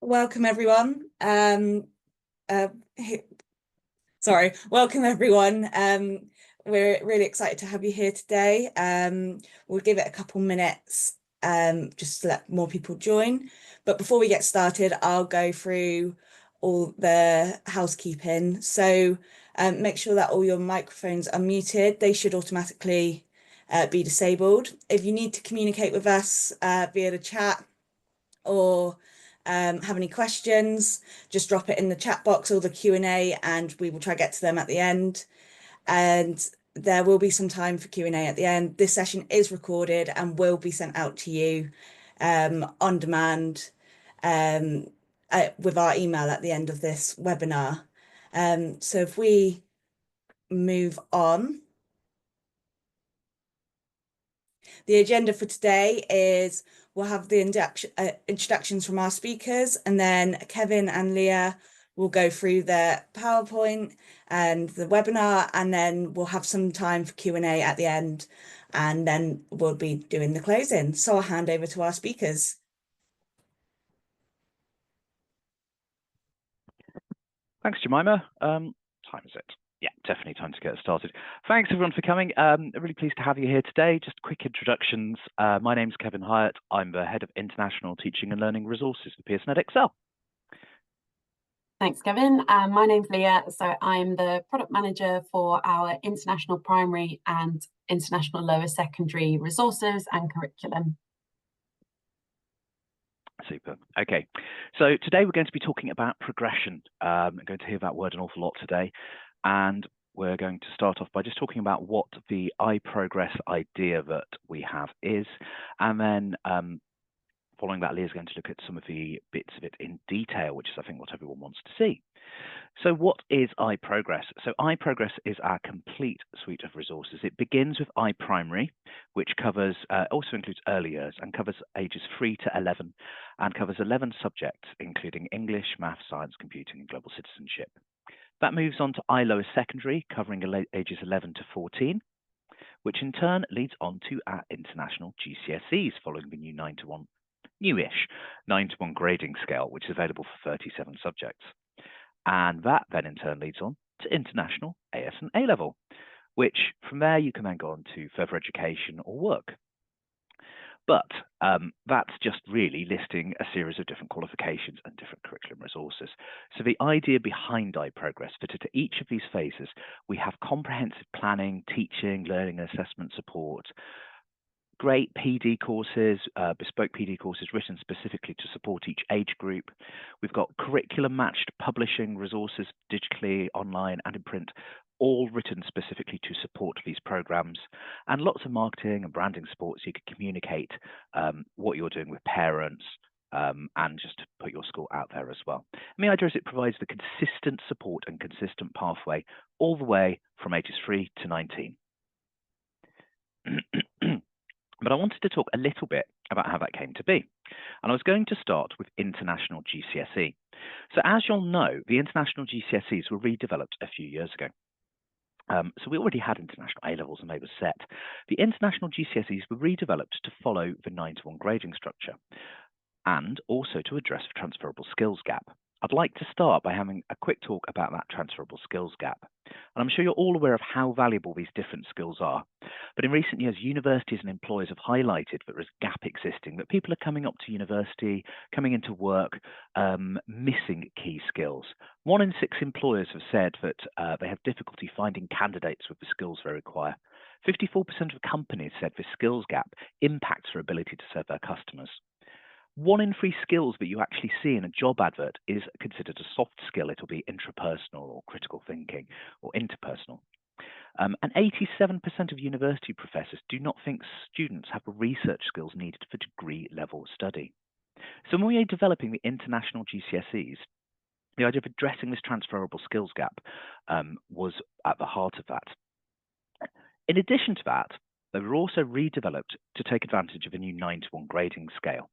Welcome everyone. Uh, welcome everyone. We're really excited to have you here today. We'll give it a couple minutes just to let more people join. But before we get started, I'll go through all the housekeeping. So make sure that all your microphones are muted. They should automatically be disabled. If you need to communicate with us via the chat, or have any questions, just drop it in the chat box or the Q&A and we will try to get to them at the end. And there will be some time for Q&A at the end. This session is recorded and will be sent out to you on demand with our email at the end of this webinar. So if we move on. The agenda for today is we'll have the introductions from our speakers, and then Kevin and Leah will go through the PowerPoint and the webinar, and then we'll have some time for Q&A at the end, and then we'll be doing the closing. So I'll hand over to our speakers. Thanks, Jemima. Time is it? Yeah, definitely time to get started. Thanks everyone for coming. Really pleased to have you here today. Just quick introductions. My name's Kevin Hyatt. I'm the Head of International Teaching and Learning Resources for Pearson EdXL. Thanks, Kevin. My name's Leah. So I'm the Product Manager for our International Primary and International Lower Secondary Resources and Curriculum. Super. Okay, so today we're going to be talking about progression. I'm going to hear that word an awful lot today, and we're going to start off by just talking about what the iProgress idea that we have is, and then following that, Leah's going to look at some of the bits of it in detail, which is, I think, what everyone wants to see. So what is iProgress? So iProgress is our complete suite of resources. It begins with iPrimary, which covers, also includes early years and covers ages 3 to 11 and covers 11 subjects, including English, math, science, computing, and global citizenship. That moves on to iLower Secondary, covering ages 11 to 14, which in turn leads on to our international GCSEs following the new newish 9-to-1 grading scale, which is available for 37 subjects. And that then in turn leads on to international AS and A level, which from there you can then go on to further education or work. But that's just really listing a series of different qualifications and different curriculum resources. So the idea behind iProgress, that at each of these phases, we have comprehensive planning, teaching, learning and assessment support, great PD courses, bespoke PD courses written specifically to support each age group. We've got curriculum matched publishing resources digitally, online and in print, all written specifically to support these programs, and lots of marketing and branding support so you can communicate what you're doing with parents and just to put your school out there as well. And the idea is it provides the consistent support and consistent pathway all the way from ages 3 to 19. But I wanted to talk a little bit about how that came to be. And I was going to start with international GCSE. So as you'll know, the international GCSEs were redeveloped a few years ago. So we already had international A-levels and they were set. The international GCSEs were redeveloped to follow the 9-to-1 grading structure and also to address the transferable skills gap. I'd like to start by having a quick talk about that transferable skills gap. And I'm sure you're all aware of how valuable these different skills are. But in recent years, universities and employers have highlighted that there is a gap existing, that people are coming up to university, coming into work, missing key skills. 1 in 6 employers have said that they have difficulty finding candidates with the skills they require. 54% of companies said the skills gap impacts their ability to serve their customers. 1 in 3 skills that you actually see in a job advert is considered a soft skill. It'll be intrapersonal or critical thinking or interpersonal. And 87% of university professors do not think students have the research skills needed for degree level study. So when we are developing the international GCSEs, the idea of addressing this transferable skills gap was at the heart of that. In addition to that, they were also redeveloped to take advantage of a new 9-to-1 grading scale.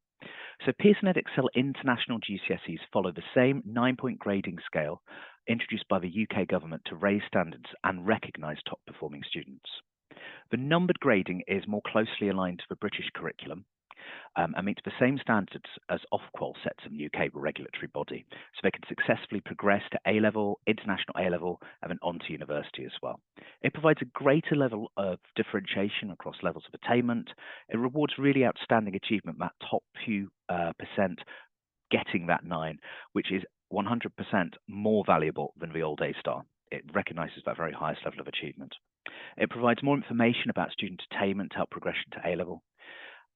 So Pearson EdXL International GCSEs follow the same 9-point grading scale introduced by the UK government to raise standards and recognise top performing students. The numbered grading is more closely aligned to the British curriculum, and meets the same standards as Ofqual sets in the UK regulatory body. So they can successfully progress to A-level, international A-level, and then on to university as well. It provides a greater level of differentiation across levels of attainment. It rewards really outstanding achievement, that top few percent getting that 9, which is 100% more valuable than the old A-star. It recognises that very highest level of achievement. It provides more information about student attainment to help progression to A-level.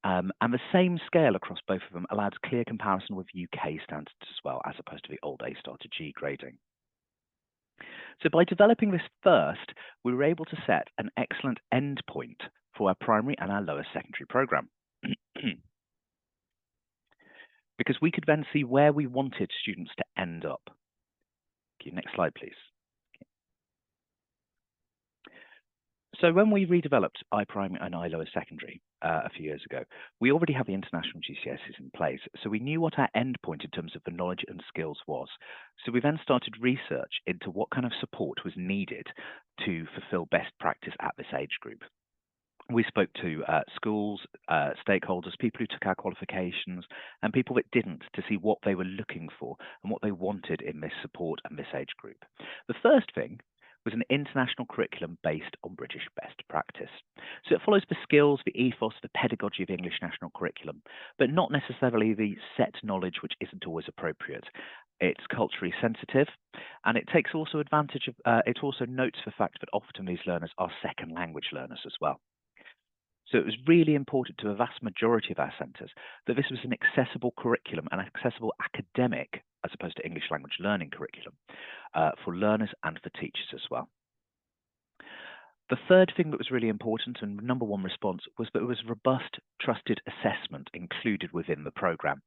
And the same scale across both of them allows clear comparison with UK standards as well, as opposed to the old A-star to G grading. So by developing this first, we were able to set an excellent endpoint for our primary and our lower secondary programme. Because we could then see where we wanted students to end up. Okay, next slide, please. So when we redeveloped iPrimary and iLower Secondary a few years ago, we already have the international GCSEs in place, so we knew what our endpoint in terms of the knowledge and skills was. So we then started research into what kind of support was needed to fulfill best practice at this age group. We spoke to schools, stakeholders, people who took our qualifications, and people that didn't, to see what they were looking for and what they wanted in this support and this age group. The first thing was an international curriculum based on British best practice. So it follows the skills, the ethos, the pedagogy of the English national curriculum, but not necessarily the set knowledge, which isn't always appropriate. It's culturally sensitive, and it takes also advantage of, it also notes the fact that often these learners are second language learners as well. So it was really important to the vast majority of our centres that this was an accessible curriculum, an accessible academic, as opposed to English language learning curriculum, for learners and for teachers as well. The third thing that was really important, and number one response, was that there was robust, trusted assessment included within the programme.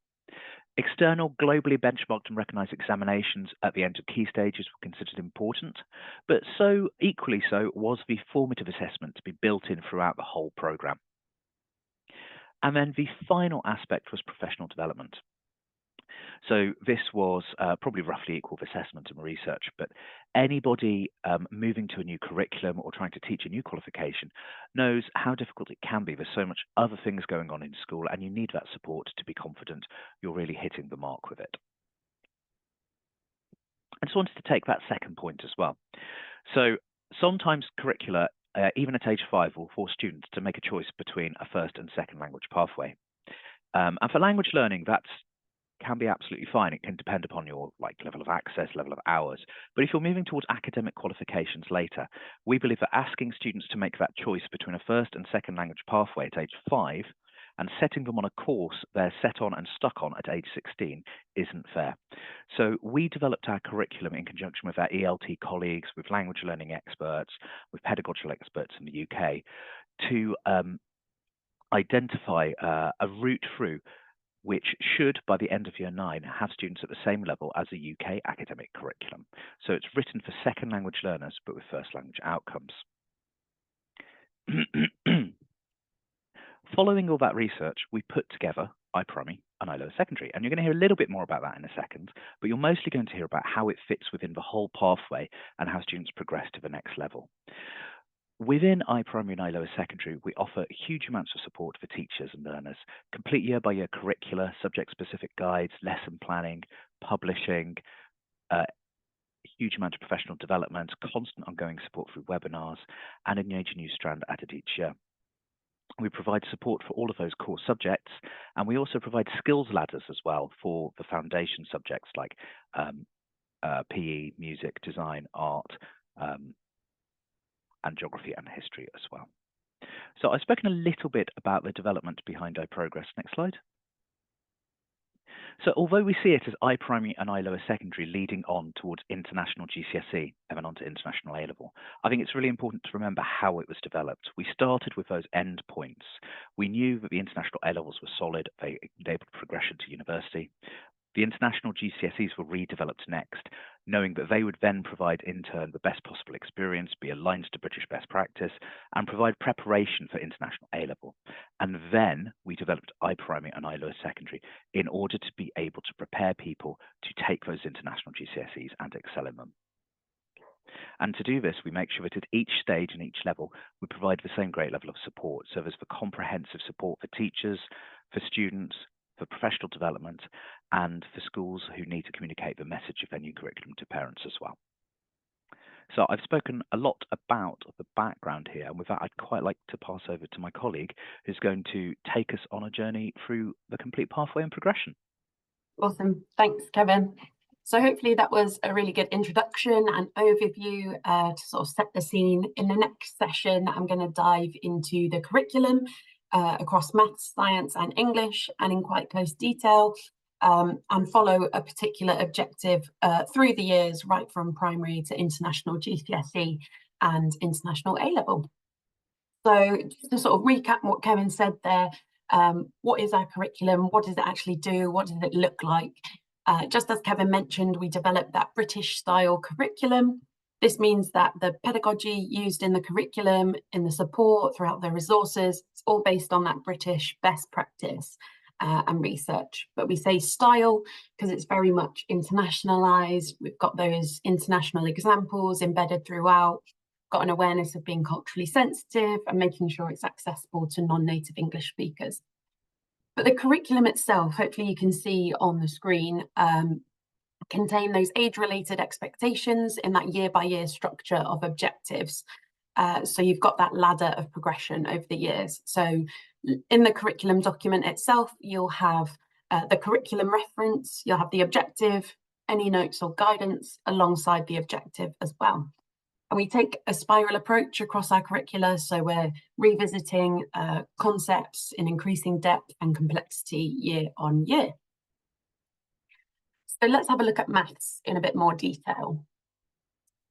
External, globally benchmarked and recognised examinations at the end of key stages were considered important, but so equally so was the formative assessment to be built in throughout the whole programme. And then the final aspect was professional development. So this was probably roughly equal with assessment and research, but anybody moving to a new curriculum or trying to teach a new qualification knows how difficult it can be. There's so much other things going on in school, and you need that support to be confident you're really hitting the mark with it. I just wanted to take that second point as well. So sometimes curricula, even at age 5, will force students to make a choice between a first and second language pathway. And for language learning, that's can be absolutely fine. It can depend upon your level of access, level of hours. But if you're moving towards academic qualifications later, we believe that asking students to make that choice between a first and second language pathway at age 5 and setting them on a course they're set on and stuck on at age 16 isn't fair. So we developed our curriculum in conjunction with our ELT colleagues, with language learning experts, with pedagogical experts in the UK to identify a route through which should, by the end of year 9, have students at the same level as a UK academic curriculum. So it's written for second language learners, but with first language outcomes. Following all that research, we put together iPrimary and iLower Secondary. And you're going to hear a little bit more about that in a second, but you're mostly going to hear about how it fits within the whole pathway and how students progress to the next level. Within iPrimary and iLower Secondary, we offer huge amounts of support for teachers and learners, complete year-by-year curricula, subject-specific guides, lesson planning, publishing, huge amount of professional development, constant ongoing support through webinars, and a new strand added each year. We provide support for all of those core subjects, and we also provide skills ladders as well for the foundation subjects like PE, music, design, art, and geography and history as well. So I've spoken a little bit about the development behind iProgress. Next slide. So although we see it as iPrimary and iLower Secondary leading on towards international GCSE and then on to international A-level, I think it's really important to remember how it was developed. We started with those end points. We knew that the international A-levels were solid, they enabled progression to university. The international GCSEs were redeveloped next, knowing that they would then provide in turn the best possible experience, be aligned to British best practice, and provide preparation for international A-level. And then we developed iPrimary and iLower Secondary in order to be able to prepare people to take those international GCSEs and excel in them. And to do this, we make sure that at each stage and each level, we provide the same great level of support. So there's the comprehensive support for teachers, for students, for professional development, and for schools who need to communicate the message of their new curriculum to parents as well. So I've spoken a lot about the background here, and with that, I'd quite like to pass over to my colleague who's going to take us on a journey through the complete pathway and progression. Awesome. Thanks, Kevin. So hopefully that was a really good introduction and overview to sort of set the scene. In the next session, I'm going to dive into the curriculum across maths, science and English, and in quite close detail, and follow a particular objective through the years, right from primary to international GCSE and international A-level. So just to sort of recap what Kevin said there, what is our curriculum? What does it actually do? What does it look like? Just as Kevin mentioned, we developed that British style curriculum. This means that the pedagogy used in the curriculum, in the support, throughout the resources, it's all based on that British best practice and research. But we say style because it's very much internationalized. We've got those international examples embedded throughout, got an awareness of being culturally sensitive and making sure it's accessible to non-native English speakers. But the curriculum itself, hopefully you can see on the screen, contain those age-related expectations in that year-by-year structure of objectives. So you've got that ladder of progression over the years. So in the curriculum document itself, you'll have the curriculum reference, you'll have the objective, any notes or guidance alongside the objective as well. And we take a spiral approach across our curricula, so we're revisiting concepts in increasing depth and complexity year on year. So let's have a look at maths in a bit more detail.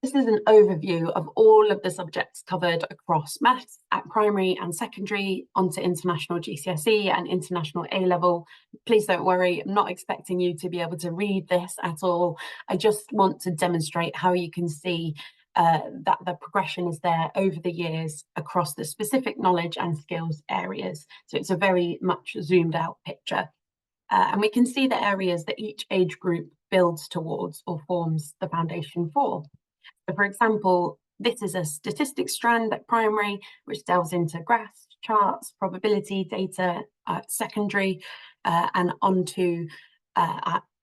This is an overview of all of the subjects covered across maths at primary and secondary onto international GCSE and international A-level. Please don't worry, I'm not expecting you to be able to read this at all. I just want to demonstrate how you can see that the progression is there over the years across the specific knowledge and skills areas. So it's a very much zoomed out picture. And we can see the areas that each age group builds towards or forms the foundation for. So for example, this is a statistics strand at primary, which delves into graphs, charts, probability data at secondary, and onto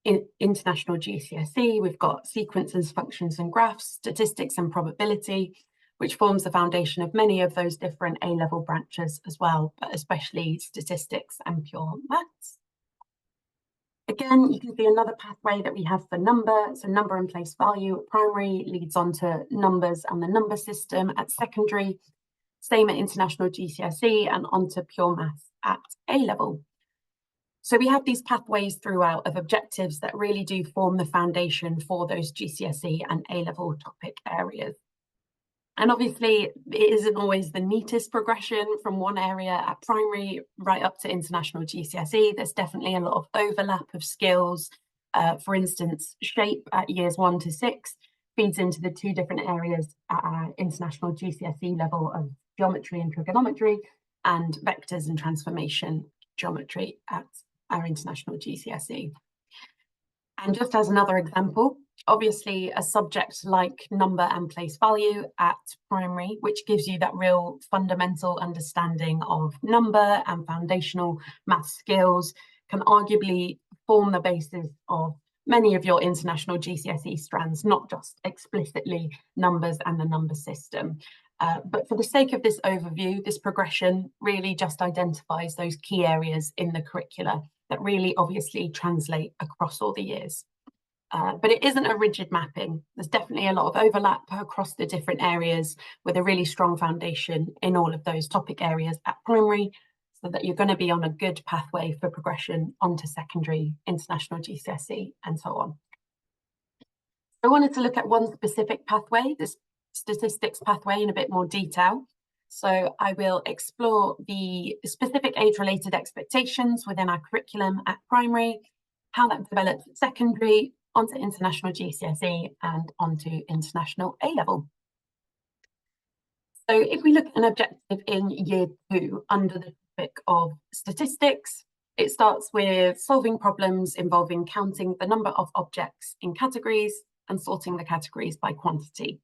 in international GCSE, we've got sequences, functions and graphs, statistics and probability, which forms the foundation of many of those different A-level branches as well, but especially statistics and pure maths. Again, you can see another pathway that we have for number. So number and place value at primary leads on to numbers and the number system at secondary, same at international GCSE and onto pure maths at A-level. So we have these pathways throughout of objectives that really do form the foundation for those GCSE and A-level topic areas. And obviously, it isn't always the neatest progression from one area at primary right up to international GCSE. There's definitely a lot of overlap of skills. For instance, shape at years 1 to 6 feeds into the two different areas at our international GCSE level of geometry and trigonometry, and vectors and transformation geometry at our international GCSE. And just as another example, obviously a subject like number and place value at primary, which gives you that real fundamental understanding of number and foundational math skills, can arguably form the basis of many of your international GCSE strands, not just explicitly numbers and the number system. But for the sake of this overview, this progression really just identifies those key areas in the curricula that really obviously translate across all the years. But it isn't a rigid mapping. There's definitely a lot of overlap across the different areas with a really strong foundation in all of those topic areas at primary, so that you're going to be on a good pathway for progression onto secondary, international GCSE, and so on. I wanted to look at one specific pathway, this statistics pathway, in a bit more detail. So I will explore the specific age-related expectations within our curriculum at primary, how that develops at secondary, onto international GCSE and onto international A-level. So if we look at an objective in year 2 under the topic of statistics, it starts with solving problems involving counting the number of objects in categories and sorting the categories by quantity.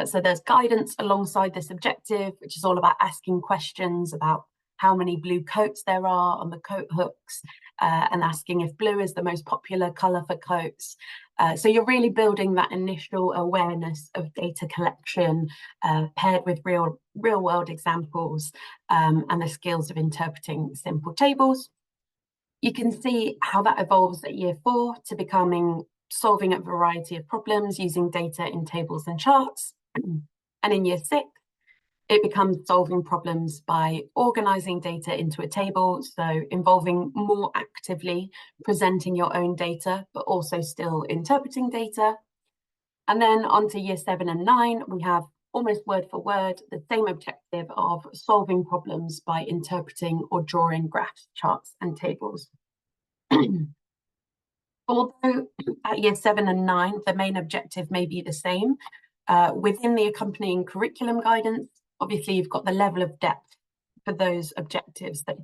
So there's guidance alongside this objective, which is all about asking questions about how many blue coats there are on the coat hooks, and asking if blue is the most popular colour for coats. So you're really building that initial awareness of data collection paired with real world examples and the skills of interpreting simple tables. You can see how that evolves at year 4 to becoming solving a variety of problems using data in tables and charts. And in year 6, it becomes solving problems by organising data into a table, so involving more actively presenting your own data, but also still interpreting data. And then on to year 7 and 9, we have almost word for word the same objective of solving problems by interpreting or drawing graphs, charts, and tables. Although at year 7 and 9, the main objective may be the same, within the accompanying curriculum guidance, obviously you've got the level of depth for those objectives. That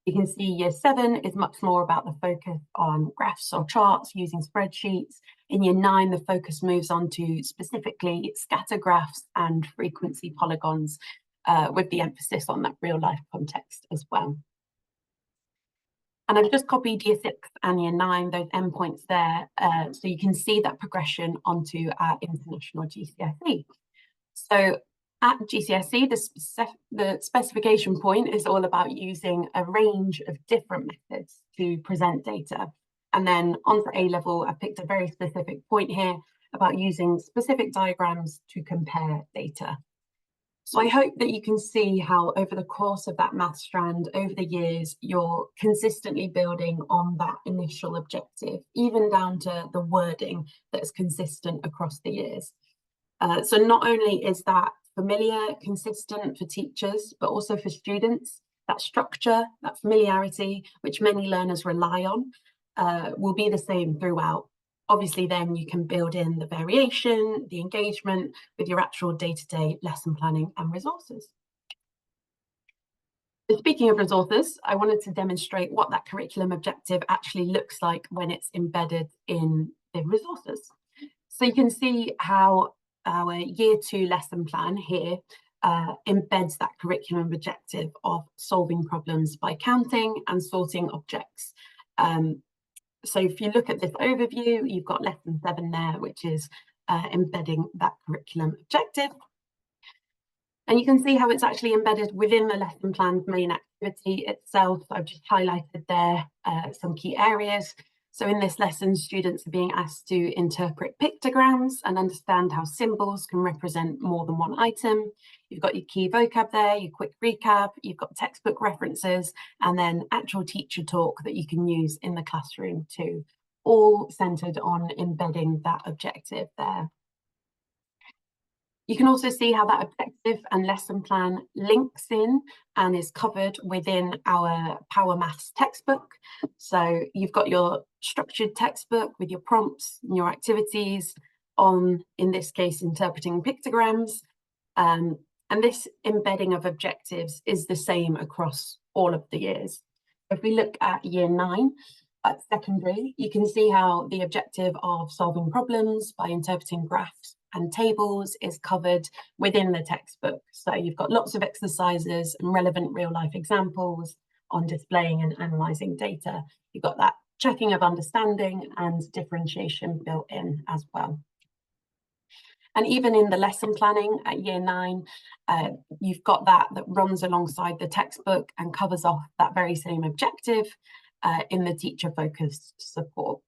you can see year 7 is much more about the focus on graphs or charts using spreadsheets. In year 9, the focus moves on to specifically scatter graphs and frequency polygons, with the emphasis on that real life context as well. And I've just copied year 6 and year 9, those endpoints there, so you can see that progression onto our international GCSE. So at GCSE, the specification point is all about using a range of different methods to present data. And then onto A-level, I picked a very specific point here about using specific diagrams to compare data. So I hope that you can see how over the course of that math strand, over the years, you're consistently building on that initial objective, even down to the wording that's consistent across the years. So not only is that familiar, consistent for teachers, but also for students, that structure, that familiarity, which many learners rely on, will be the same throughout. Obviously, then you can build in the variation, the engagement with your actual day-to-day lesson planning and resources. So speaking of resources, I wanted to demonstrate what that curriculum objective actually looks like when it's embedded in the resources. So you can see how our year 2 lesson plan here embeds that curriculum objective of solving problems by counting and sorting objects. So if you look at this overview, you've got lesson 7 there, which is embedding that curriculum objective. And you can see how it's actually embedded within the lesson plan's main activity itself. I've just highlighted there some key areas. So in this lesson, students are being asked to interpret pictograms and understand how symbols can represent more than one item. You've got your key vocab there, your quick recap, you've got textbook references, and then actual teacher talk that you can use in the classroom too, all centered on embedding that objective there. You can also see how that objective and lesson plan links in and is covered within our Power Maths textbook. So you've got your structured textbook with your prompts and your activities on, in this case, interpreting pictograms. And this embedding of objectives is the same across all of the years. If we look at year 9, at secondary, you can see how the objective of solving problems by interpreting graphs and tables is covered within the textbook. So you've got lots of exercises and relevant real life examples on displaying and analysing data. You've got that checking of understanding and differentiation built in as well. And even in the lesson planning at year 9, you've got that runs alongside the textbook and covers off that very same objective in the teacher focused support.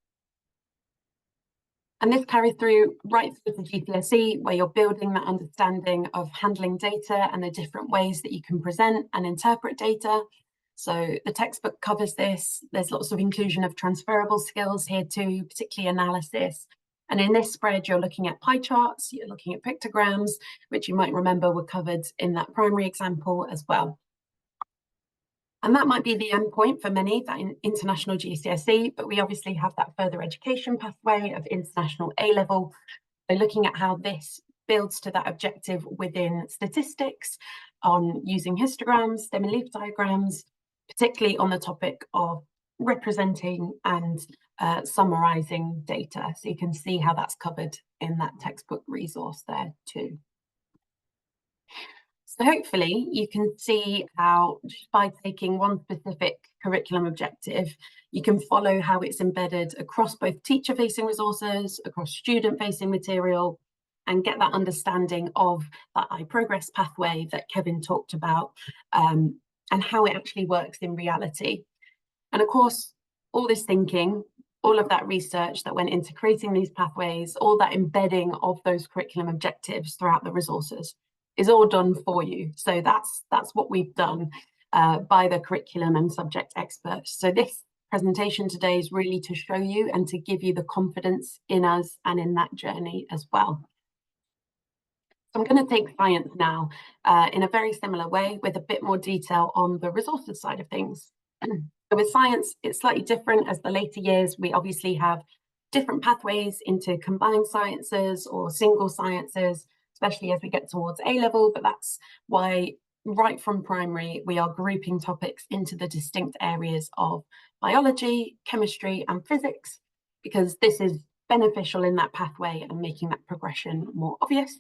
And this carries through right through to GCSE, where you're building that understanding of handling data and the different ways that you can present and interpret data. So the textbook covers this. There's lots of inclusion of transferable skills here too, particularly analysis. And in this spread, you're looking at pie charts, you're looking at pictograms, which you might remember were covered in that primary example as well. And that might be the end point for many, that international GCSE, but we obviously have that further education pathway of international A-level. So looking at how this builds to that objective within statistics, on using histograms, stem and leaf diagrams, particularly on the topic of representing and summarising data. So you can see how that's covered in that textbook resource there too. So hopefully you can see how just by taking one specific curriculum objective, you can follow how it's embedded across both teacher-facing resources, across student-facing material, and get that understanding of that iProgress pathway that Kevin talked about, and how it actually works in reality. And of course, all this thinking, all of that research that went into creating these pathways, all that embedding of those curriculum objectives throughout the resources is all done for you. So that's what we've done by the curriculum and subject experts. So this presentation today is really to show you and to give you the confidence in us and in that journey as well. So I'm going to take science now in a very similar way with a bit more detail on the resources side of things. So with science, it's slightly different. As the later years, we obviously have different pathways into combined sciences or single sciences, especially as we get towards A-level, but that's why right from primary, we are grouping topics into the distinct areas of biology, chemistry, and physics, because this is beneficial in that pathway and making that progression more obvious.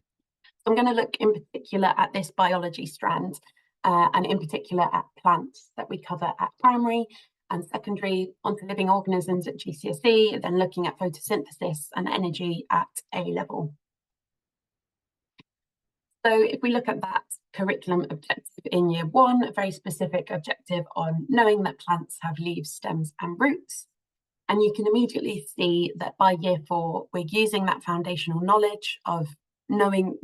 So I'm going to look in particular at this biology strand, and in particular at plants that we cover at primary and secondary, onto living organisms at GCSE, then looking at photosynthesis and energy at A-level. So if we look at that curriculum objective in year 1, a very specific objective on knowing that plants have leaves, stems and roots. And you can immediately see that by year 4, we're using that foundational knowledge of knowing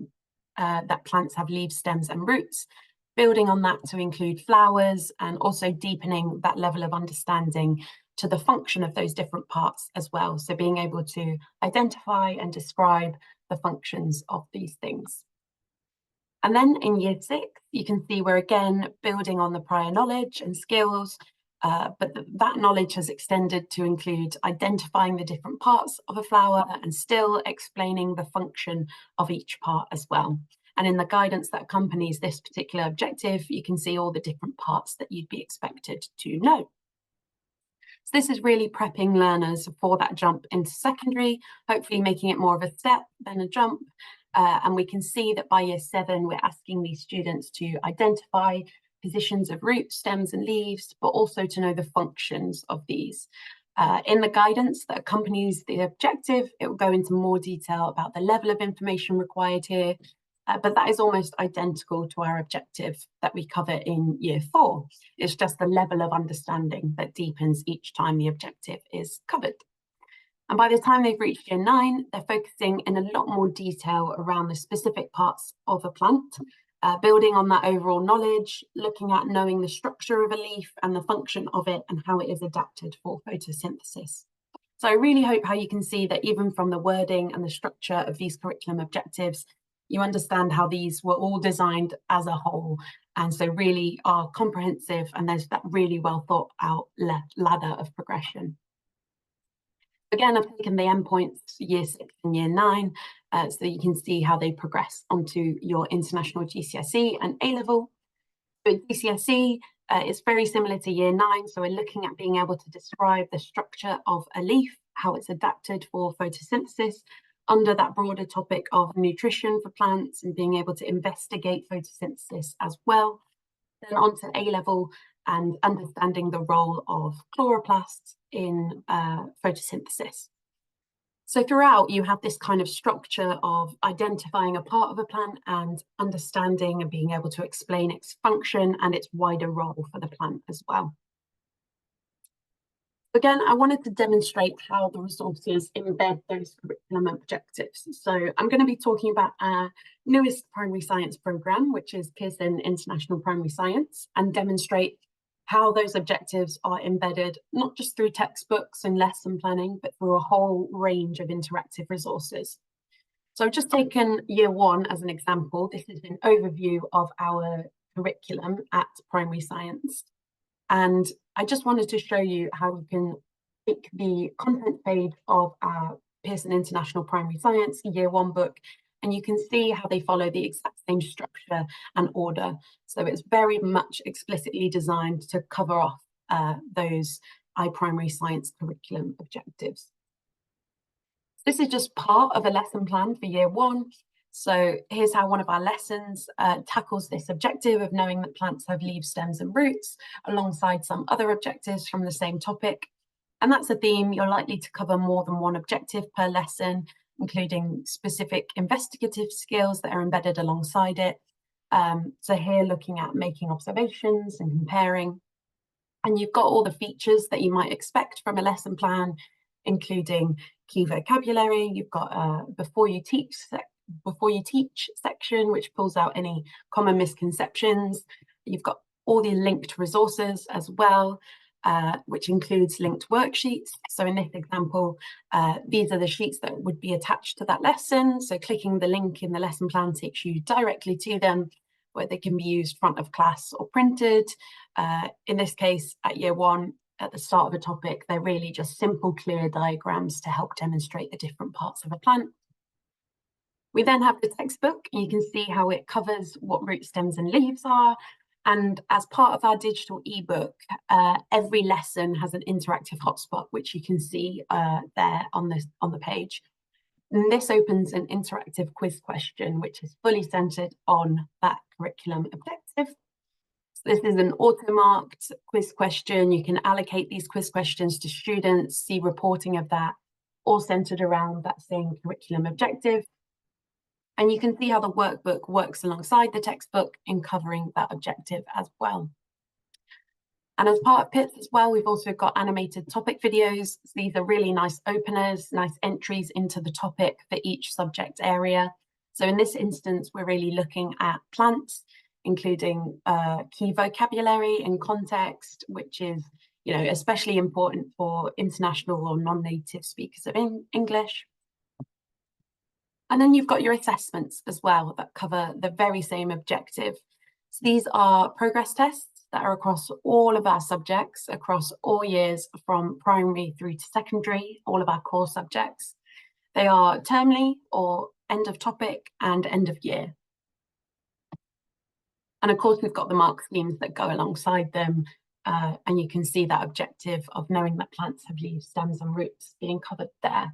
that plants have leaves, stems and roots, building on that to include flowers, and also deepening that level of understanding to the function of those different parts as well. So being able to identify and describe the functions of these things. And then in year 6, you can see we're again building on the prior knowledge and skills, but that knowledge has extended to include identifying the different parts of a flower and still explaining the function of each part as well. And in the guidance that accompanies this particular objective, you can see all the different parts that you'd be expected to know. So this is really prepping learners for that jump into secondary, hopefully making it more of a step than a jump. And we can see that by year 7, we're asking these students to identify positions of roots, stems and leaves, but also to know the functions of these. In the guidance that accompanies the objective, it will go into more detail about the level of information required here, but that is almost identical to our objective that we cover in year 4. It's just the level of understanding that deepens each time the objective is covered. And by the time they've reached year 9, they're focusing in a lot more detail around the specific parts of a plant, building on that overall knowledge, looking at knowing the structure of a leaf and the function of it and how it is adapted for photosynthesis. So I really hope how you can see that even from the wording and the structure of these curriculum objectives, you understand how these were all designed as a whole, and so really are comprehensive, and there's that really well thought out ladder of progression. Again, I've taken the endpoints year 6 and year 9, so that you can see how they progress onto your international GCSE and A-level. So GCSE is very similar to year 9, so we're looking at being able to describe the structure of a leaf, how it's adapted for photosynthesis, under that broader topic of nutrition for plants and being able to investigate photosynthesis as well. Then on to A-level and understanding the role of chloroplasts in photosynthesis. So throughout, you have this kind of structure of identifying a part of a plant and understanding and being able to explain its function and its wider role for the plant as well. Again, I wanted to demonstrate how the resources embed those curriculum objectives. So I'm going to be talking about our newest primary science programme, which is Pearson International Primary Science, and demonstrate how those objectives are embedded, not just through textbooks and lesson planning, but through a whole range of interactive resources. So I've just taken year 1 as an example. This is an overview of our curriculum at primary science. And I just wanted to show you how you can take the content page of our Pearson International Primary Science Year 1 book, and you can see how they follow the exact same structure and order. So it's very much explicitly designed to cover off those iPrimary Science curriculum objectives. This is just part of a lesson plan for year 1. So here's how one of our lessons tackles this objective of knowing that plants have leaves, stems and roots, alongside some other objectives from the same topic. And that's a theme you're likely to cover more than one objective per lesson, including specific investigative skills that are embedded alongside it. So here looking at making observations and comparing. And you've got all the features that you might expect from a lesson plan, including key vocabulary. You've got before you teach section, which pulls out any common misconceptions. You've got all the linked resources as well, which includes linked worksheets. So in this example, these are the sheets that would be attached to that lesson. So clicking the link in the lesson plan takes you directly to them, where they can be used front of class or printed. In this case, at year 1, at the start of a topic, they're really just simple, clear diagrams to help demonstrate the different parts of a plant. We then have the textbook. You can see how it covers what root, stems and leaves are. And as part of our digital ebook, every lesson has an interactive hotspot, which you can see there on the page. And this opens an interactive quiz question, which is fully centered on that curriculum objective. So this is an auto-marked quiz question. You can allocate these quiz questions to students, see reporting of that, all centered around that same curriculum objective. And you can see how the workbook works alongside the textbook in covering that objective as well. And as part of PITS as well, we've also got animated topic videos. So these are really nice openers, nice entries into the topic for each subject area. So in this instance, we're really looking at plants, including key vocabulary and context, which is, especially important for international or non-native speakers of English. And then you've got your assessments as well that cover the very same objective. So these are progress tests that are across all of our subjects, across all years from primary through to secondary, all of our core subjects. They are termly or end of topic and end of year. And of course, we've got the mark schemes that go alongside them. And you can see that objective of knowing that plants have leaves, stems and roots being covered there.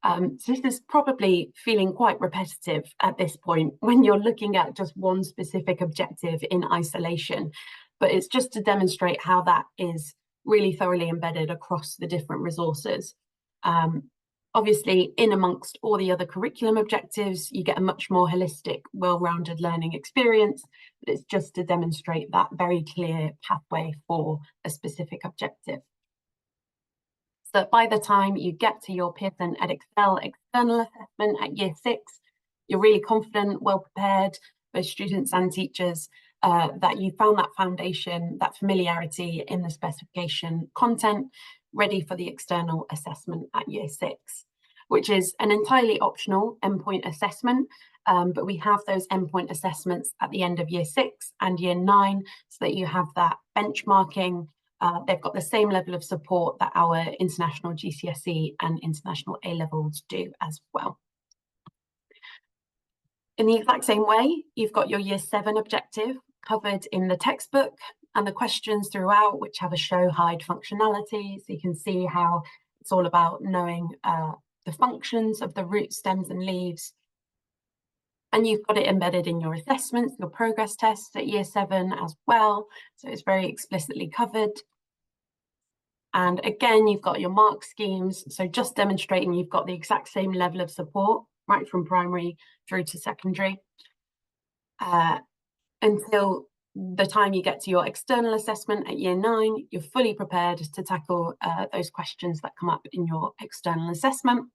So this is probably feeling quite repetitive at this point when you're looking at just one specific objective in isolation, but it's just to demonstrate how that is really thoroughly embedded across the different resources. Obviously, in amongst all the other curriculum objectives, you get a much more holistic, well-rounded learning experience, but it's just to demonstrate that very clear pathway for a specific objective. So by the time you get to your Pearson Edexcel external assessment at year 6, you're really confident, well prepared, both students and teachers, that you found that foundation, that familiarity in the specification content, ready for the external assessment at year 6, which is an entirely optional endpoint assessment. But we have those endpoint assessments at the end of year 6 and year 9, so that you have that benchmarking. They've got the same level of support that our international GCSE and international A-levels do as well. In the exact same way, you've got your year 7 objective covered in the textbook and the questions throughout, which have a show hide functionality. So you can see how it's all about knowing the functions of the roots, stems and leaves. And you've got it embedded in your assessments, your progress tests at year 7 as well. So it's very explicitly covered. And again, you've got your mark schemes. So just demonstrating you've got the exact same level of support right from primary through to secondary, until the time you get to your external assessment at year 9, you're fully prepared to tackle those questions that come up in your external assessment.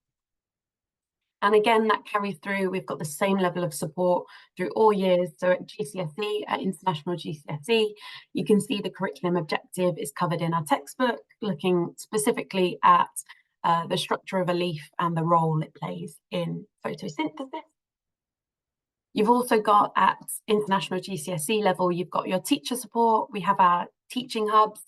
And again, that carries through. We've got the same level of support through all years. So at GCSE, at international GCSE, you can see the curriculum objective is covered in our textbook, looking specifically at the structure of a leaf and the role it plays in photosynthesis. You've also got at international GCSE level, you've got your teacher support. We have our teaching hubs.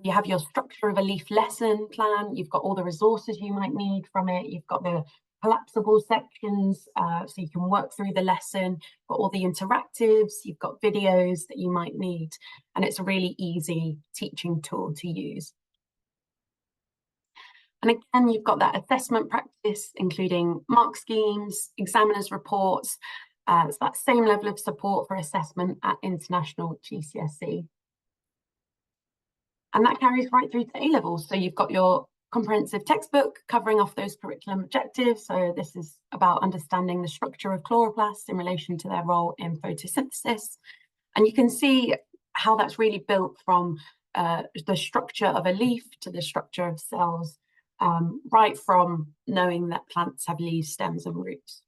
You have your structure of a leaf lesson plan. You've got all the resources you might need from it. You've got the collapsible sections, so you can work through the lesson. You've got all the interactives. You've got videos that you might need. And it's a really easy teaching tool to use. And again, you've got that assessment practice, including mark schemes, examiners' reports. It's that same level of support for assessment at international GCSE. And that carries right through to A-levels. So you've got your comprehensive textbook covering off those curriculum objectives. So this is about understanding the structure of chloroplasts in relation to their role in photosynthesis. And you can see how that's really built from the structure of a leaf to the structure of cells, right from knowing that plants have leaves, stems, and roots.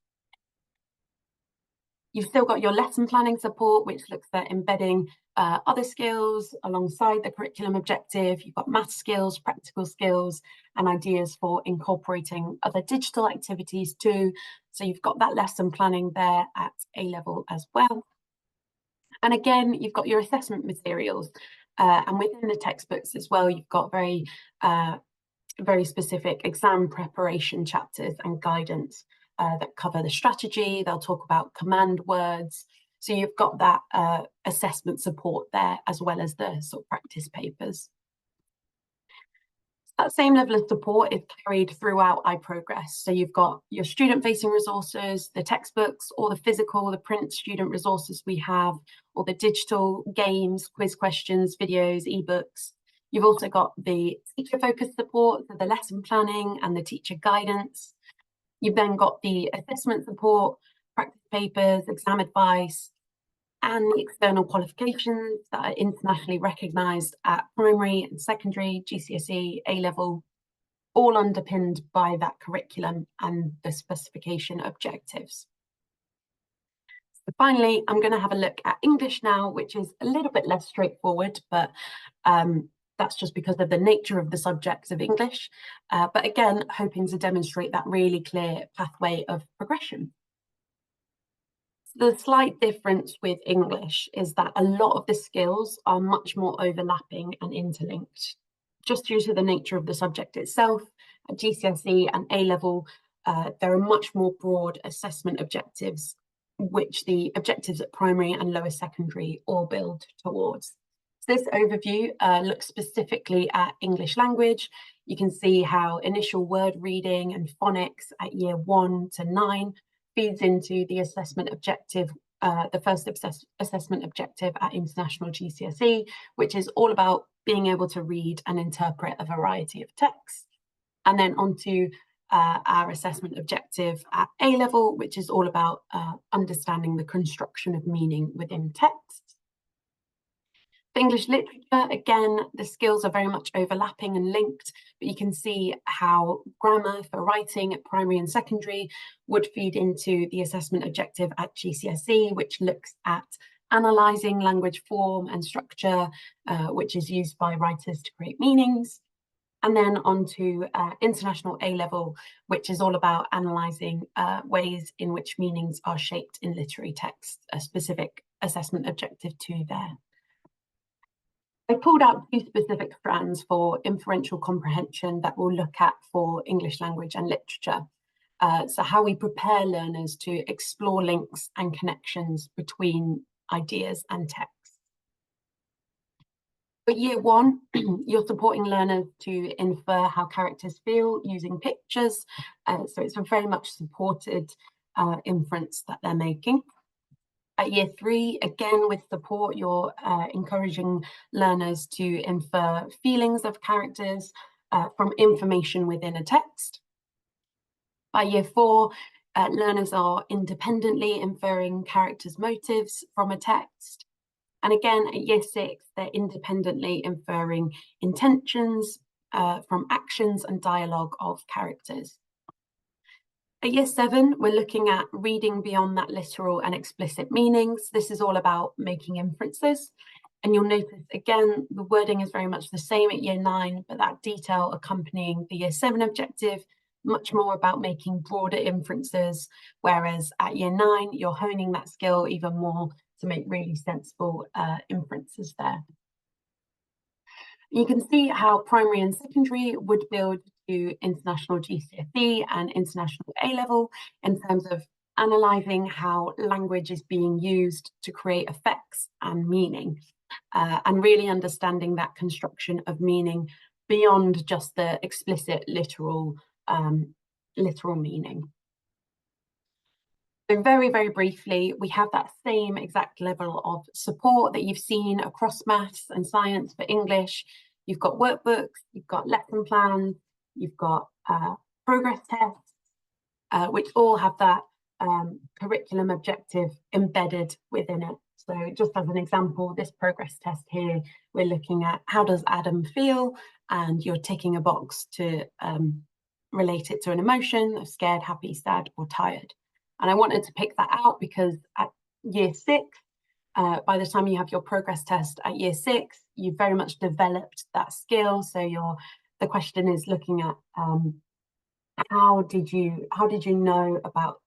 You've still got your lesson planning support, which looks at embedding other skills alongside the curriculum objective. You've got math skills, practical skills, and ideas for incorporating other digital activities too. So you've got that lesson planning there at A-level as well. And again, you've got your assessment materials. And within the textbooks as well, you've got very specific exam preparation chapters and guidance that cover the strategy. They'll talk about command words. So you've got that assessment support there, as well as the sort of practice papers. That same level of support is carried throughout iProgress. So you've got your student-facing resources, the textbooks, or the physical, the print student resources we have, or the digital games, quiz questions, videos, ebooks. You've also got the teacher-focused support, so the lesson planning and the teacher guidance. You've then got the assessment support, practice papers, exam advice, and the external qualifications that are internationally recognised at primary and secondary, GCSE, A-level, all underpinned by that curriculum and the specification objectives. So finally, I'm going to have a look at English now, which is a little bit less straightforward, but that's just because of the nature of the subjects of English. But again, hoping to demonstrate that really clear pathway of progression. The slight difference with English is that a lot of the skills are much more overlapping and interlinked, just due to the nature of the subject itself. At GCSE and A-level, there are much more broad assessment objectives, which the objectives at primary and lower secondary all build towards. So this overview looks specifically at English language. You can see how initial word reading and phonics at year 1 to 9 feeds into the assessment objective, the first assessment objective at international GCSE, which is all about being able to read and interpret a variety of texts. And then onto our assessment objective at A-level, which is all about understanding the construction of meaning within text. For English literature, again, the skills are very much overlapping and linked, but you can see how grammar for writing at primary and secondary would feed into the assessment objective at GCSE, which looks at analysing language form and structure, which is used by writers to create meanings. And then onto international A-level, which is all about analysing ways in which meanings are shaped in literary text, a specific assessment objective too there. I pulled out 2 specific strands for inferential comprehension that we'll look at for English language and literature. So how we prepare learners to explore links and connections between ideas and text. For year 1, you're supporting learners to infer how characters feel using pictures. So it's a very much supported inference that they're making. At year 3, again with support, you're encouraging learners to infer feelings of characters from information within a text. By year 4, learners are independently inferring characters' motives from a text. And again, at year 6, they're independently inferring intentions from actions and dialogue of characters. At year 7, we're looking at reading beyond that literal and explicit meanings. This is all about making inferences. And you'll notice, again, the wording is very much the same at year 9, but that detail accompanying the year 7 objective, much more about making broader inferences, whereas at year 9, you're honing that skill even more to make really sensible inferences there. You can see how primary and secondary would build to international GCSE and international A-level in terms of analysing how language is being used to create effects and meaning, and really understanding that construction of meaning beyond just the explicit literal meaning. So very, very briefly, we have that same exact level of support that you've seen across maths and science for English. You've got workbooks, you've got lesson plans, you've got progress tests, which all have that curriculum objective embedded within it. So just as an example, this progress test here, we're looking at how does Adam feel? And you're ticking a box to relate it to an emotion of scared, happy, sad, or tired. And I wanted to pick that out because at year 6, by the time you have your progress test at year 6, you've very much developed that skill. So the question is looking at how did you know about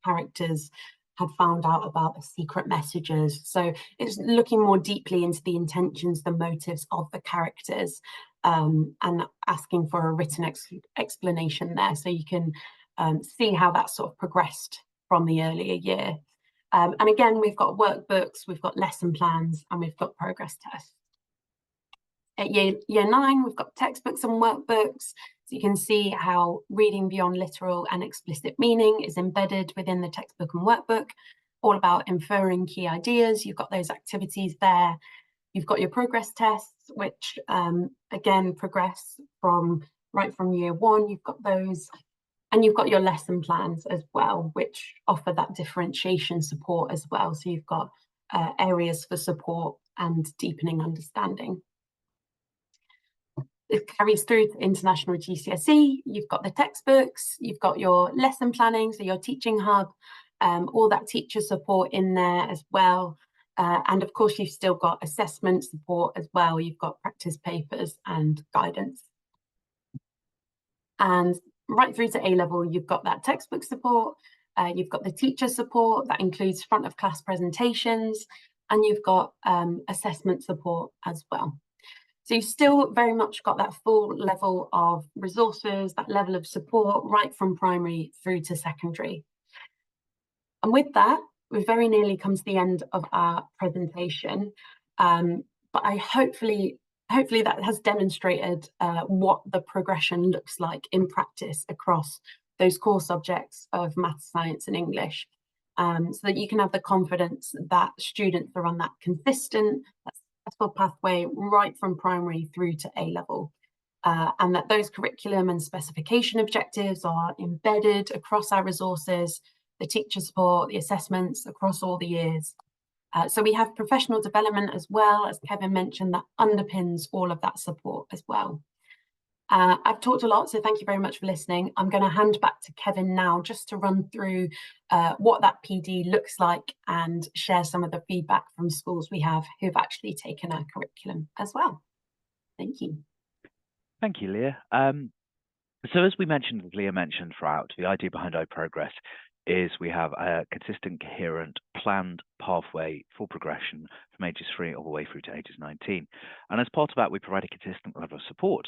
characters had found out about the secret messages. So it's looking more deeply into the intentions, the motives of the characters, and asking for a written explanation there, so you can see how that sort of progressed from the earlier year. And again, we've got workbooks, we've got lesson plans, and we've got progress tests. At year 9, we've got textbooks and workbooks. So you can see how reading beyond literal and explicit meaning is embedded within the textbook and workbook, all about inferring key ideas. You've got those activities there. You've got your progress tests, which again progress right from year 1. You've got those, and you've got your lesson plans as well, which offer that differentiation support as well. So you've got areas for support and deepening understanding. It carries through to international GCSE. You've got the textbooks, you've got your lesson planning, so your teaching hub, all that teacher support in there as well. And of course, you've still got assessment support as well. You've got practice papers and guidance. And right through to A-level, you've got that textbook support, you've got the teacher support, that includes front of class presentations, and you've got assessment support as well. So you've still very much got that full level of resources, that level of support right from primary through to secondary. And with that, we've very nearly come to the end of our presentation. But hopefully that has demonstrated what the progression looks like in practice across those core subjects of maths, science and English, so that you can have the confidence that students are on that consistent, successful pathway right from primary through to A-level, and that those curriculum and specification objectives are embedded across our resources, the teacher support, the assessments across all the years. So we have professional development as well, as Kevin mentioned, that underpins all of that support as well. I've talked a lot, so thank you very much for listening. I'm going to hand back to Kevin now just to run through what that PD looks like and share some of the feedback from schools we have who've actually taken our curriculum as well. Thank you. Thank you, Leah. So as we mentioned, as Leah mentioned throughout, the idea behind iProgress is we have a consistent, coherent, planned pathway for progression from ages 3 all the way through to ages 19. And as part of that, we provide a consistent level of support.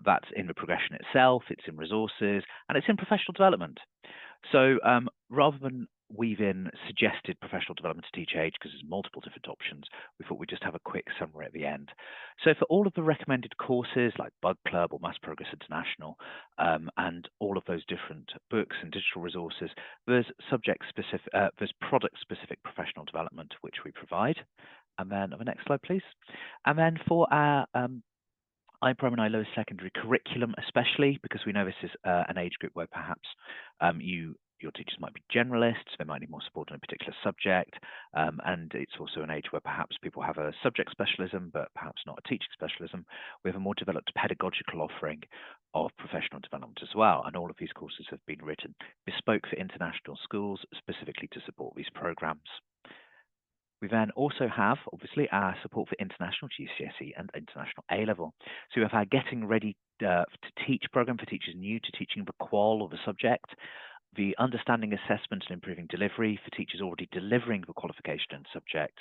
That's in the progression itself, it's in resources, and it's in professional development. So rather than weave in suggested professional development to each age, because there's multiple different options, we thought we'd just have a quick summary at the end. So for all of the recommended courses like Bug Club or iProgress International, and all of those different books and digital resources, there's there's product-specific professional development which we provide. And then the next slide, please. And then for our iPrimary and lower secondary curriculum, especially because we know this is an age group where perhaps your teachers might be generalists, they might need more support on a particular subject, and it's also an age where perhaps people have a subject specialism, but perhaps not a teaching specialism. We have a more developed pedagogical offering of professional development as well, and all of these courses have been written bespoke for international schools, specifically to support these programs. We then also have, obviously, our support for international GCSE and international A-level. So we have our Getting Ready to Teach program for teachers new to teaching the qual or the subject, the Understanding Assessment and Improving Delivery for teachers already delivering the qualification and subject.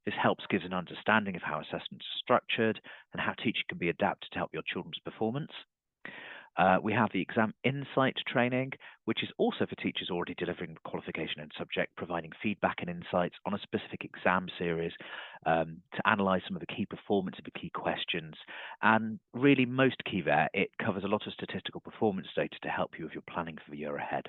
This helps give an understanding of how assessments are structured and how teaching can be adapted to help your children's performance. We have the exam insight training, which is also for teachers already delivering the qualification and subject, providing feedback and insights on a specific exam series to analyse some of the key performance of the key questions. And really most key there, it covers a lot of statistical performance data to help you with your planning for the year ahead.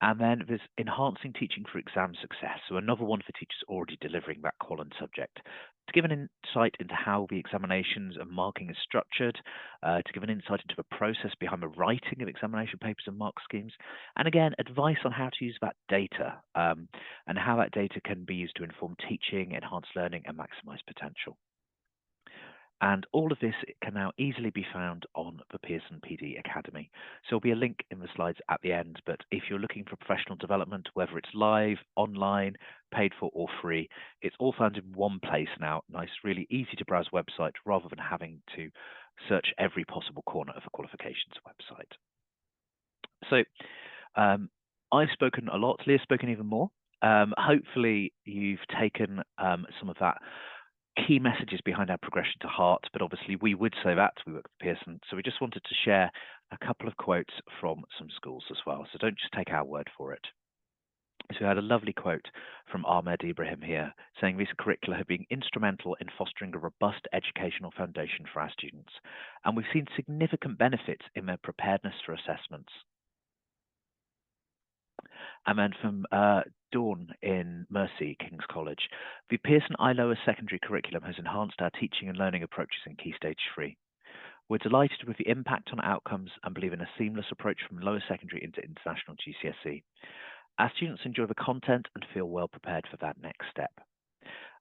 And then there's enhancing teaching for exam success. So another one for teachers already delivering that qual and subject. To give an insight into how the examinations and marking is structured, to give an insight into the process behind the writing of examination papers and mark schemes, and again, advice on how to use that data and how that data can be used to inform teaching, enhance learning, and maximize potential. And all of this can now easily be found on the Pearson PD Academy. So there'll be a link in the slides at the end, but if you're looking for professional development, whether it's live, online, paid for or free, it's all found in one place now. Nice, really easy to browse website rather than having to search every possible corner of a qualifications website. So I've spoken a lot, Leah's spoken even more. Hopefully you've taken some of that key messages behind our progression to heart, but obviously we would say that we work with Pearson, so we just wanted to share a couple of quotes from some schools as well, so don't just take our word for it. So we had a lovely quote from Ahmed Ibrahim here, saying these curricula have been instrumental in fostering a robust educational foundation for our students, and we've seen significant benefits in their preparedness for assessments. And then from Dawn in Mercy, King's College, the Pearson iLower secondary curriculum has enhanced our teaching and learning approaches in Key Stage 3. We're delighted with the impact on outcomes and believe in a seamless approach from lower secondary into international GCSE. Our students enjoy the content and feel well prepared for that next step.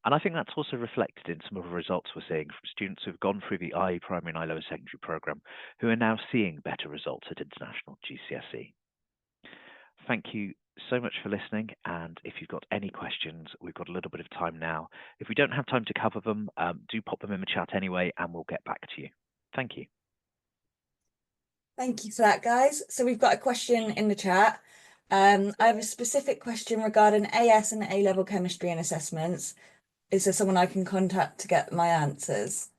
And I think that's also reflected in some of the results we're seeing from students who've gone through the IE primary and iLower secondary programme, who are now seeing better results at international GCSE. Thank you so much for listening, and if you've got any questions, we've got a little bit of time now. If we don't have time to cover them, do pop them in the chat anyway, and we'll get back to you. Thank you. Thank you for that, guys. So we've got a question in the chat. I have a specific question regarding AS and A-level chemistry and assessments. Is there someone I can contact to get my answers?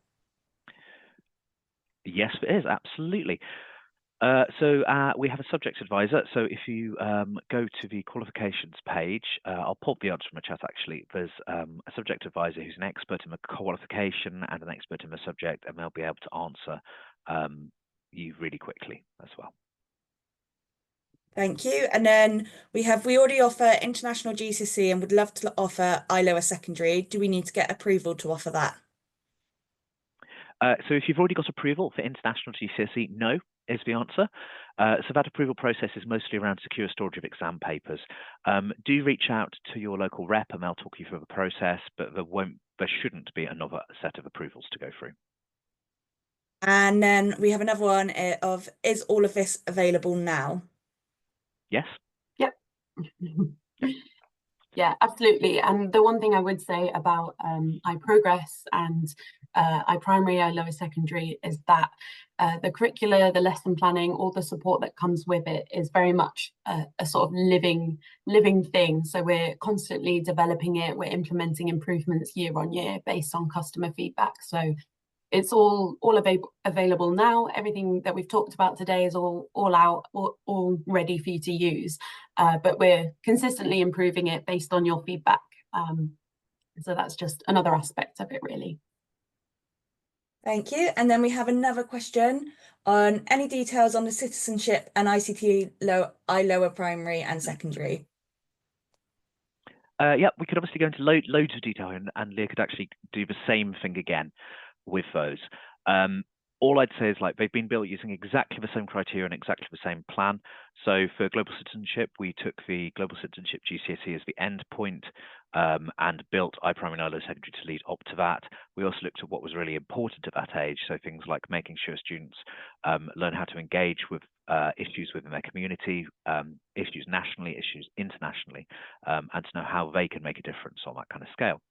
Yes, it is, absolutely. So we have a subject advisor. So if you go to the qualifications page, I'll pop the answer in the chat actually. There's a subject advisor who's an expert in the qualification and an expert in the subject, and they'll be able to answer you really quickly as well. Thank you. And then we already offer international GCSE and would love to offer iLower secondary. Do we need to get approval to offer that? So if you've already got approval for international GCSE, no is the answer. So that approval process is mostly around secure storage of exam papers. Do reach out to your local rep and they'll talk you through the process, but there shouldn't be another set of approvals to go through. And then we have another one of, is all of this available now? Yes. Yep. Yeah, absolutely. And the one thing I would say about iProgress and iPrimary, iLower secondary is that the curricula, the lesson planning, all the support that comes with it is very much a sort of living thing. So we're constantly developing it. We're implementing improvements year on year based on customer feedback. So it's all available now. Everything that we've talked about today is all out, all ready for you to use. But we're consistently improving it based on your feedback. So that's just another aspect of it, really. Thank you. And then we have another question on any details on the citizenship and ICT iLower primary and secondary. Yeah, we could obviously go into loads of detail, and Leah could actually do the same thing again with those. All I'd say is they've been built using exactly the same criteria and exactly the same plan. So for global citizenship, we took the global citizenship GCSE as the end point and built iPrimary and iLower secondary to lead up to that. We also looked at what was really important at that age. So things like making sure students learn how to engage with issues within their community, issues nationally, issues internationally, and to know how they can make a difference on that kind of scale.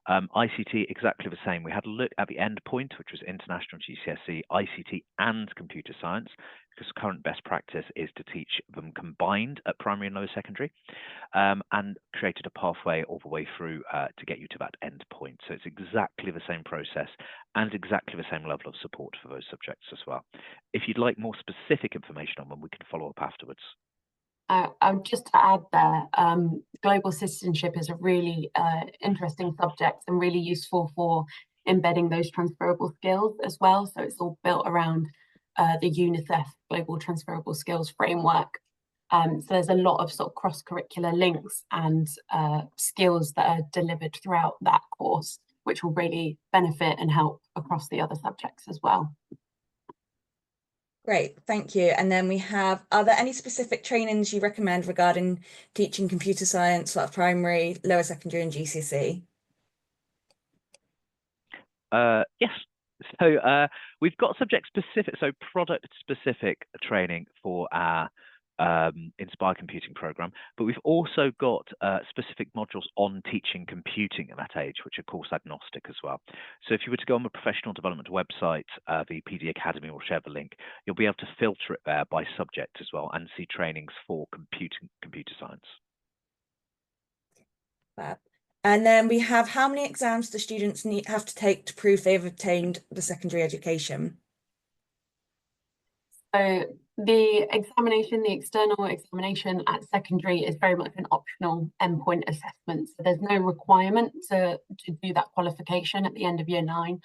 ICT, exactly the same. We had a look at the end point, which was international GCSE, ICT and computer science, because current best practice is to teach them combined at primary and lower secondary, and created a pathway all the way through to get you to that end point. So it's exactly the same process and exactly the same level of support for those subjects as well. If you'd like more specific information on them, we can follow up afterwards. Just to add there, global citizenship is a really interesting subject and really useful for embedding those transferable skills as well. So it's all built around the UNICEF Global Transferable Skills Framework. So there's a lot of sort of cross-curricular links and skills that are delivered throughout that course, which will really benefit and help across the other subjects as well. Great, thank you. And then we have, are there any specific trainings you recommend regarding teaching computer science for primary, lower secondary and GCSE? Yes. So we've got subject specific, so product specific training for our Inspire Computing program, but we've also got specific modules on teaching computing at that age, which are course agnostic as well. So if you were to go on the professional development website, the PD Academy will share the link, you'll be able to filter it there by subject as well and see trainings for computer science. Fab. And then we have, how many exams do students have to take to prove they've obtained the secondary education? So the examination, the external examination at secondary is very much an optional endpoint assessment. So there's no requirement to do that qualification at the end of year 9.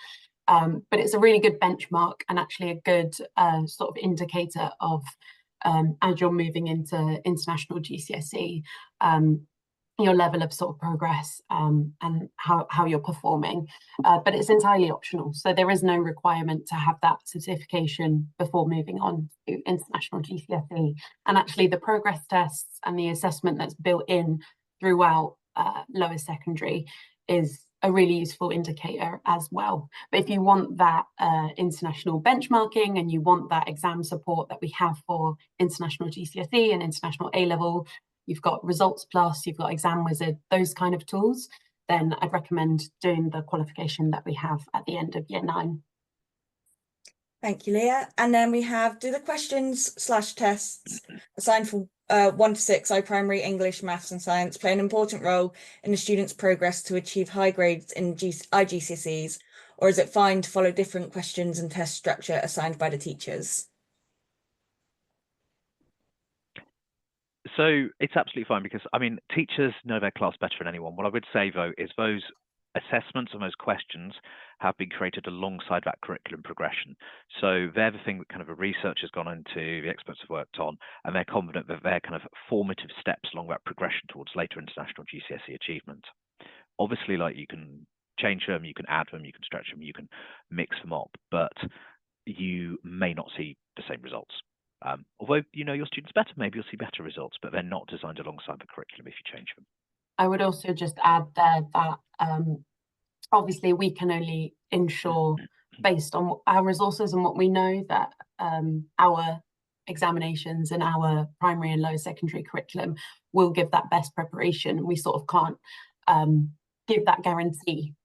But it's a really good benchmark and actually a good sort of indicator of as you're moving into international GCSE, your level of sort of progress and how you're performing, but it's entirely optional. So there is no requirement to have that certification before moving on to international GCSE. And actually the progress tests and the assessment that's built in throughout lower secondary is a really useful indicator as well. But if you want that international benchmarking and you want that exam support that we have for international GCSE and international A-level, you've got Results Plus, you've got Exam Wizard, those kind of tools, then I'd recommend doing the qualification that we have at the end of year 9. Thank you, Leah. And then we have, do the questions/tests assigned for 1 to 6 iPrimary English, Maths and Science play an important role in the student's progress to achieve high grades in IGCSEs, or is it fine to follow different questions and test structure assigned by the teachers? So it's absolutely fine because, I mean, teachers know their class better than anyone. What I would say, though, is those assessments and those questions have been created alongside that curriculum progression. So they're the thing that kind of a research has gone into, the experts have worked on, and they're confident that they're kind of formative steps along that progression towards later international GCSE achievement. Obviously, like, you can change them, you can add them, you can stretch them, you can mix them up, but you may not see the same results. Although you know your students better, maybe you'll see better results, but they're not designed alongside the curriculum if you change them. I would also just add there that obviously we can only ensure based on our resources and what we know that our examinations and our primary and lower secondary curriculum will give that best preparation. We sort of can't give that guarantee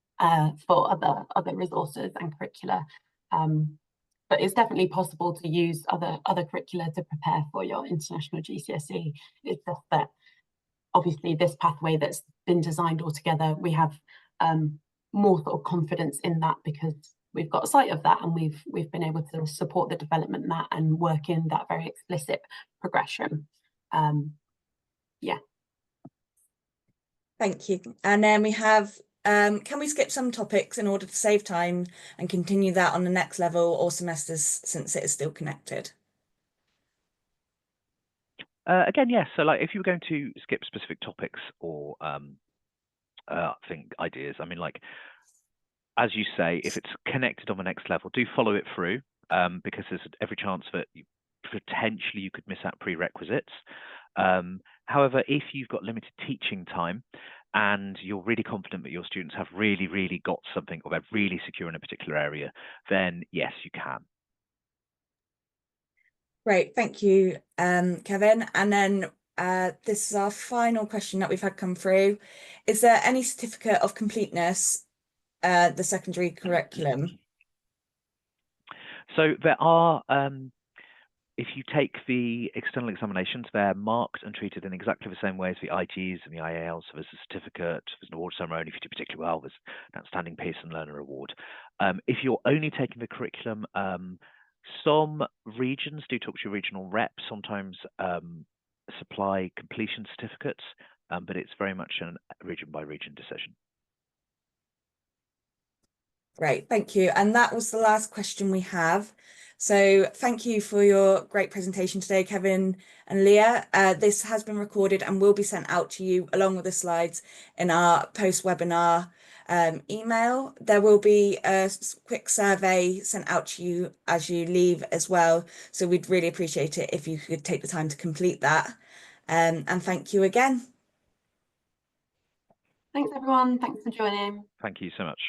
for other resources and curricula. But it's definitely possible to use other curricula to prepare for your international GCSE. It's just that obviously this pathway that's been designed altogether, we have more sort of confidence in that because we've got sight of that and we've been able to support the development in that and work in that very explicit progression. Yeah. Thank you. And then we have, can we skip some topics in order to save time and continue that on the next level or semesters since it is still connected? Again, yes. So like if you were going to skip specific topics or think ideas, I mean, like, as you say, if it's connected on the next level, do follow it through because there's every chance that potentially you could miss out prerequisites. However, if you've got limited teaching time and you're really confident that your students have really got something or they're really secure in a particular area, then yes, you can. Great, thank you, Kevin. And then this is our final question that we've had come through. Is there any certificate of completeness, the secondary curriculum? So there are if you take the external examinations, they're marked and treated in exactly the same way as the ITs and the IALs. So there's a certificate, there's an award ceremony. If you do particularly well, there's an Outstanding Pearson Learner Award. If you're only taking the curriculum, some regions do talk to your regional rep, sometimes supply completion certificates, but it's very much a region by region decision. Great, thank you. And that was the last question we have. So thank you for your great presentation today, Kevin and Leah. This has been recorded and will be sent out to you along with the slides in our post-webinar email. There will be a quick survey sent out to you as you leave as well. So we'd really appreciate it if you could take the time to complete that. And thank you again. Thanks, everyone. Thanks for joining. Thank you so much.